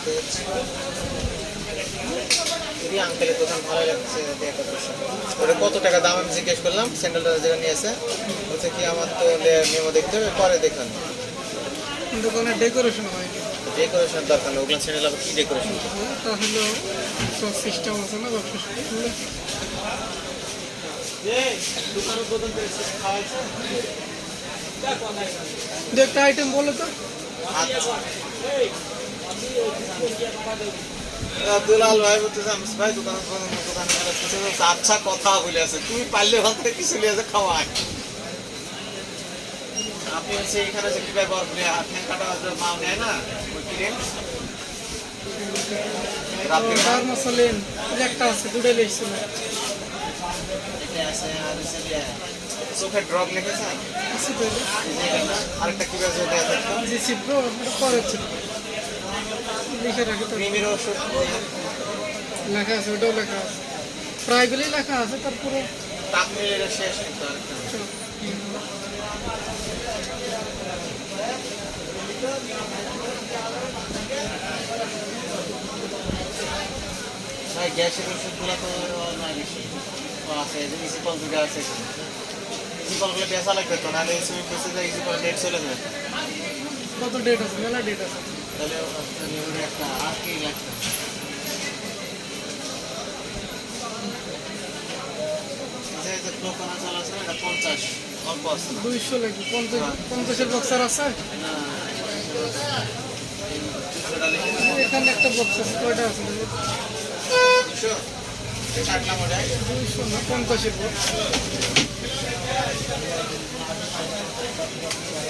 দেখতে যাচ্ছি। এই আঙ্কেলের দোকান ভালো লাগছে, ওটা কত টাকা দাম আমি জিজ্ঞেস করলাম। স্যান্ডেলটা যেটা নিয়েছে বলছে কি আমার তো মেমো দেখতে হবে, পরে দেখান। দোকানে ডেকোরেশন হয়, ডেকোরেশন দরকার নেই, ওগুলো স্যান্ডেল আবার কি ডেকোরেশন? তাহলে সব সিস্টেম আছে না ব্যবসা করলে। দু একটা আইটেম বলো তো। দুলাল ভাই বলতেছে ভাই দোকানে আচ্ছা কথা বলে আছে, তুমি পারলে ওখান থেকে কিছু নিয়ে আছে খাওয়াই। আপনি হচ্ছে এখানে যে কিভাবে ঠ্যাং কাটা মাল নেয় না ওই ক্রিম মশলেন একটা আছে, দুটো লেগছিল। চোখের ড্রপ লিখেছে আরেকটা কি পরে লিখে রাখি তো, ক্রিমের ওষুধ লেখা আছে, ওটাও লেখা আছে, প্রায়গুলি লেখা আছে। তারপরে শেষ কিন্তু ভাই গ্যাসের ওষুধগুলো তো নয় বেশি আছে, ইসিপল দুটো আছে। ইসিপলগুলো বেচা লাগবে তো, নাহলে সুইমিং বেসে যায় ইসিপল ডেট চলে যায়। কত ডেট আছে? মেলা ডেট আছে। তাহলে একটা আর কি লাগবে? চাল আছে এটা 50 অল্প আছে, 200 লাগবে। 50-50-এর বক্সার আছে এখানে একটা বক্স আছে। কয়টা আছে? 200 কাটলাম ওটাই 200 না 50-এর বক্স।